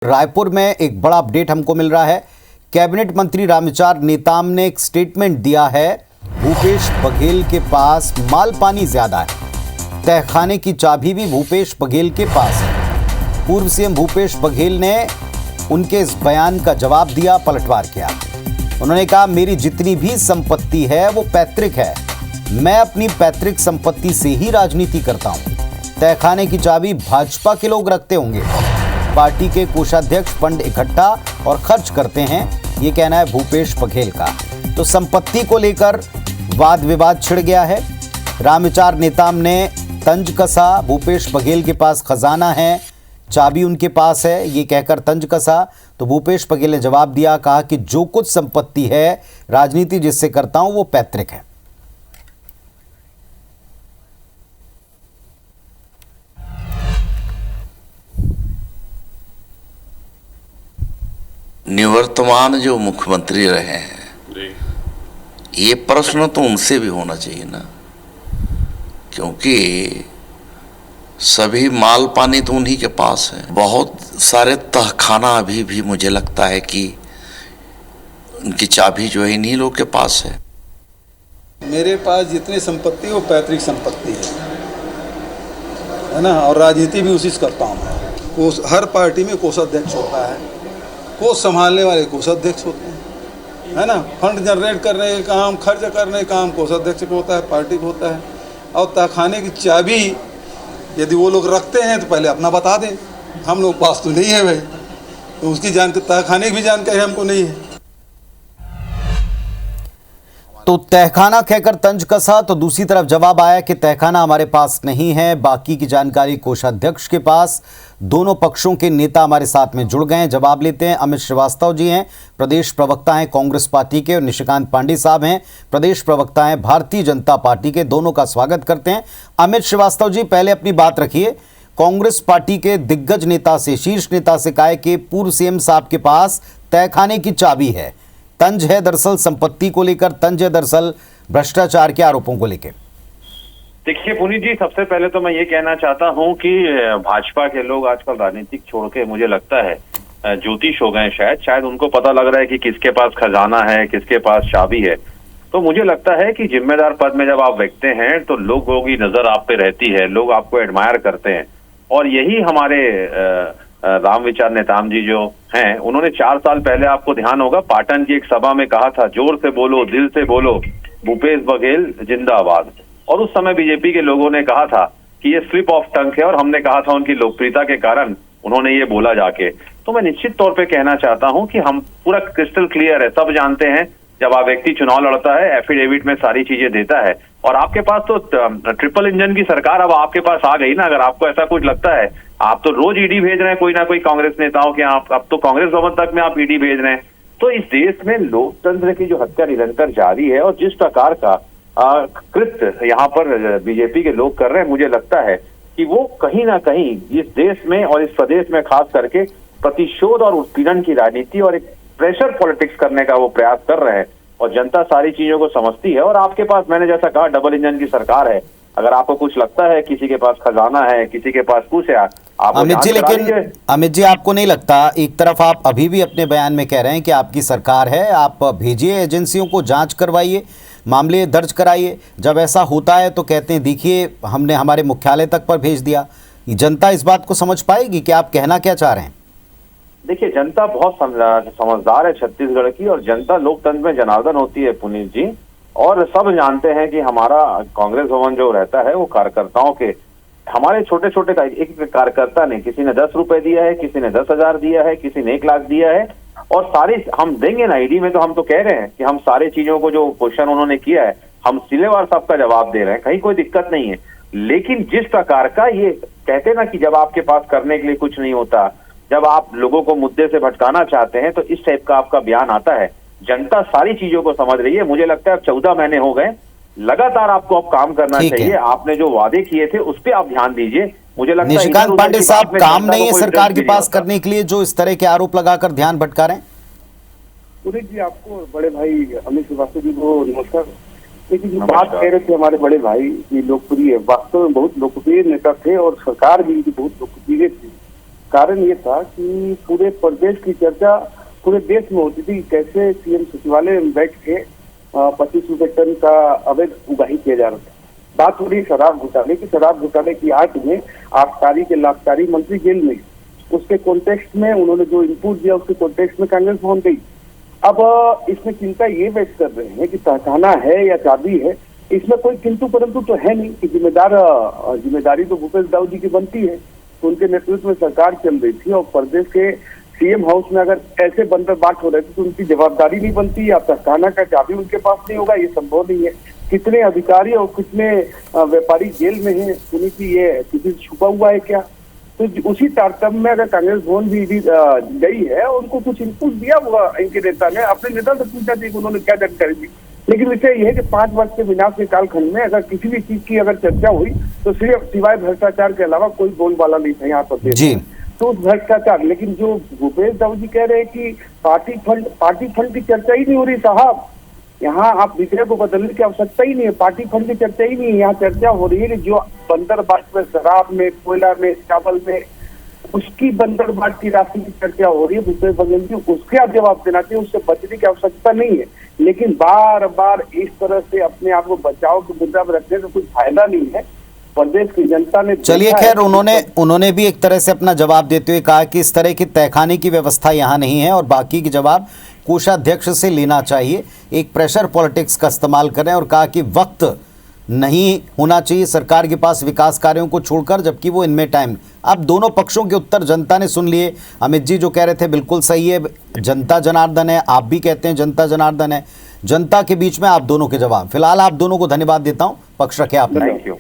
रायपुर में एक बड़ा अपडेट हमको मिल रहा है। कैबिनेट मंत्री रामविचार नेताम ने एक स्टेटमेंट दिया है। भूपेश बघेल के पास माल पानी ज्यादा है, तहखाने की चाबी भी भूपेश बघेल के पास है। पूर्व सीएम भूपेश बघेल ने उनके इस बयान का जवाब दिया, पलटवार किया। उन्होंने कहा, मेरी जितनी भी संपत्ति है वो पैतृक है, मैं अपनी पैतृक संपत्ति से ही राजनीति करता हूं। तहखाने की चाबी भाजपा के लोग रखते होंगे, पार्टी के कोषाध्यक्ष फंड इकट्ठा और खर्च करते हैं, ये कहना है भूपेश बघेल का। तो संपत्ति को लेकर वाद विवाद छिड़ गया है। रामविचार नेताम ने तंज कसा, भूपेश बघेल के पास खजाना है, चाबी उनके पास है, ये कहकर तंज कसा। तो भूपेश बघेल ने जवाब दिया, कहा कि जो कुछ संपत्ति है, राजनीति जिससे करता हूं वो पैतृक है। निवर्तमान जो मुख्यमंत्री रहे हैं, ये प्रश्न तो उनसे भी होना चाहिए ना, क्योंकि सभी माल पानी तो उन्हीं के पास है। बहुत सारे तहखाना अभी भी मुझे लगता है कि उनकी चाबी जो है इन्हीं लोग के पास है। मेरे पास जितनी संपत्ति वो पैतृक संपत्ति है ना, और राजनीति भी उसी से करता हूँ मैं। हर पार्टी में कोषाध्यक्ष होता है, कोष संभालने वाले कोषाध्यक्ष होते हैं, है ना। फंड जनरेट करने के काम, खर्च करने का काम कोषाध्यक्ष को होता है, पार्टी को होता है। और तहखाने की चाबी यदि वो लोग रखते हैं तो पहले अपना बता दें, हम लोग पास तो नहीं है भाई, तो उसकी जानकारी, तहखाने की भी जानकारी हमको नहीं है। तो तहखाना कहकर तंज कसा, तो दूसरी तरफ जवाब आया कि तहखाना हमारे पास नहीं है, बाकी की जानकारी कोषाध्यक्ष के पास। दोनों पक्षों के नेता हमारे साथ में जुड़ गए हैं। जवाब लेते हैं। अमित श्रीवास्तव जी हैं, प्रदेश प्रवक्ता हैं कांग्रेस पार्टी के, और निशिकांत पांडे साहब हैं, प्रदेश प्रवक्ता हैं भारतीय जनता पार्टी के। दोनों का स्वागत करते हैं। अमित श्रीवास्तव जी, पहले अपनी बात रखिए। कांग्रेस पार्टी के दिग्गज नेता से, शीर्ष नेता से कहा कि पूर्व सीएम साहब के पास तहखाने की चाबी है। तंज है दरअसल संपत्ति को लेकर, तंज है दरअसल भ्रष्टाचार के आरोपों को लेकर। देखिए पुनीत जी, सबसे पहले तो मैं ये कहना चाहता हूं कि भाजपा के लोग आजकल राजनीतिक छोड़ के, मुझे लगता है ज्योतिष हो गए। शायद उनको पता लग रहा है कि किसके पास खजाना है, किसके पास चाबी है। तो मुझे लगता है कि जिम्मेदार पद में जब आप बैठते हैं तो लोगों की नजर आप पे रहती है, लोग आपको एडमायर करते हैं। और यही हमारे रामविचार नेताम जी जो हैं, उन्होंने 4 साल पहले, आपको ध्यान होगा, पाटन की एक सभा में कहा था, जोर से बोलो, दिल से बोलो, भूपेश बघेल जिंदाबाद। और उस समय बीजेपी के लोगों ने कहा था कि ये स्लिप ऑफ टंग है, और हमने कहा था उनकी लोकप्रियता के कारण उन्होंने ये बोला जाके। तो मैं निश्चित तौर पे कहना चाहता हूं कि हम पूरा क्रिस्टल क्लियर है, सब जानते हैं। जब आप व्यक्ति चुनाव लड़ता है, एफिडेविट में सारी चीजें देता है, और आपके पास तो ट्रिपल इंजन की सरकार अब आपके पास आ गई ना। अगर आपको ऐसा कुछ लगता है, आप तो रोज ईडी भेज रहे हैं कोई ना कोई कांग्रेस नेताओं के, आप अब तो कांग्रेस भवन तक में आप ईडी भेज रहे हैं। तो इस देश में लोकतंत्र की जो हत्या निरंतर जारी है, और जिस प्रकार का कृत्य यहाँ पर बीजेपी के लोग कर रहे हैं, मुझे लगता है कि वो कहीं ना कहीं इस देश में और इस प्रदेश में खास करके प्रतिशोध और उत्पीड़न की राजनीति और एक प्रेशर पॉलिटिक्स करने का वो प्रयास कर रहे हैं। और जनता सारी चीजों को समझती है। और आपके पास, मैंने जैसा कहा, डबल इंजन की सरकार है। अगर आपको कुछ लगता है किसी के पास खजाना है, किसी के पास कुछ है, आप अमित जी, लेकिन अमित जी, आपको नहीं लगता, एक तरफ आप अभी भी अपने बयान में कह रहे हैं कि आपकी सरकार है, आप भेजिए एजेंसियों को, जांच करवाइए, मामले दर्ज कराइए। जब ऐसा होता है तो कहते हैं देखिए हमने हमारे मुख्यालय तक पर भेज दिया। जनता इस बात को समझ पाएगी कि आप कहना क्या चाह रहे हैं? देखिए, जनता बहुत समझदार है छत्तीसगढ़ की, और जनता लोकतंत्र में जनार्दन होती है पुनीत जी। और सब जानते हैं कि हमारा कांग्रेस भवन जो रहता है वो कार्यकर्ताओं के, हमारे छोटे छोटे एक कार्यकर्ता ने, किसी ने 10 रुपए दिया है, किसी ने 10,000 दिया है, किसी ने 1 लाख दिया है। और सारी हम देंगे ना ईडी में, तो हम तो कह रहे हैं कि हम सारे चीजों को, जो क्वेश्चन उन्होंने किया है, हम सिलेवार सबका जवाब दे रहे हैं, कहीं कोई दिक्कत नहीं है। लेकिन जिस प्रकार का ये कहते ना कि जब आपके पास करने के लिए कुछ नहीं होता, जब आप लोगों को मुद्दे से भटकाना चाहते हैं, तो इस टाइप का आपका बयान आता है। जनता सारी चीजों को समझ रही है। मुझे लगता है अब 14 महीने हो गए, लगातार आपको अब काम करना चाहिए। आपने जो वादे किए थे उस पर आप ध्यान दीजिए। मुझे लगता है निशिकांत पांडे साहब, काम नहीं है सरकार के पास करने के लिए जो इस तरह के आरोप लगाकर ध्यान भटका रहे हैं? पुनीत जी, आपको बड़े भाई अमित श्रीवास्तव जी को नमस्कार। लेकिन जो बात कह रहे थे हमारे बड़े भाई की लोकप्रिय, वास्तव में बहुत लोकप्रिय नेता थे और सरकार भी इनकी बहुत लोकप्रिय थी। कारण ये था कि पूरे प्रदेश की चर्चा पूरे देश में होती थी, कैसे सीएम सचिवालय में बैठ के 25 रुपए टन का अवैध उगाही किया जा रहा था। बात हो रही शराब घोटाले की। शराब घोटाले की आड़ में आबकारी के लाभकारी मंत्री जेल में, उसके कॉन्टेक्स्ट में उन्होंने जो इनपुट दिया उसके कॉन्टेक्स्ट में कांग्रेस पहुंच गई। अब इसमें चिंता ये व्यक्त कर रहे हैं कि तहखाना है या चाबी है, इसमें कोई किंतु परंतु तो है नहीं कि जिम्मेदारी तो भूपेश दाऊद जी की बनती है। तो उनके नेतृत्व में सरकार चल रही थी और प्रदेश के सीएम हाउस में अगर ऐसे बंदर बाट हो रहे थे तो उनकी जवाबदारी नहीं बनती या तहखाना का चाबी उनके पास नहीं होगा, ये संभव नहीं है। कितने अधिकारी और कितने व्यापारी जेल में हैं, सुनी थी ये किसी से छुपा हुआ है क्या? तो उसी तारतम्य में अगर कांग्रेस भवन भी गई है, उनको कुछ इनपुट दिया हुआ इनके नेता ने, अपने नेता से पूछा थी उन्होंने क्या जानकारी दी। लेकिन विषय यह है कि 5 वर्ष के विनाश के कालखंड में अगर किसी भी चीज की अगर चर्चा हुई तो सिर्फ सिवाय भ्रष्टाचार के अलावा कोई बोलबाला नहीं था यहाँ पर जी। तो भ्रष्टाचार। लेकिन जो भूपेश दाऊद जी कह रहे हैं कि पार्टी फंड की चर्चा ही नहीं हो रही साहब, यहाँ आप विषय को बदलने की आवश्यकता ही नहीं है, पार्टी फंड की चर्चा ही नहीं है। यहाँ चर्चा हो रही है कि जो बंदरबाट में, शराब में, कोयला में, चावल में, उसकी बंदरबाट की राशि की चर्चा हो रही है। भूपेश बघेल जी उसके आप जवाब देना चाहिए, उससे बचने की आवश्यकता नहीं है। लेकिन बार बार इस तरह से अपने आप को बचाव के मुद्दा में रखने से कुछ फायदा नहीं है। प्रदेश की जनता ने, चलिए खैर, उन्होंने भी एक तरह से अपना जवाब देते हुए कहा कि इस तरह की तहखाने की व्यवस्था यहाँ नहीं है और बाकी की जवाब कोषाध्यक्ष से लेना चाहिए। एक प्रेशर पॉलिटिक्स का इस्तेमाल करें और कहा कि वक्त नहीं होना चाहिए सरकार के पास विकास कार्यों को छोड़कर, जबकि वो इनमें टाइम। अब दोनों पक्षों के उत्तर जनता ने सुन लिए। अमित जी जो कह रहे थे बिल्कुल सही है, जनता जनार्दन है, आप भी कहते हैं जनता जनार्दन है। जनता के बीच में आप दोनों के जवाब। फिलहाल आप दोनों को धन्यवाद देता हूं, पक्ष रखे आपने। Thank you.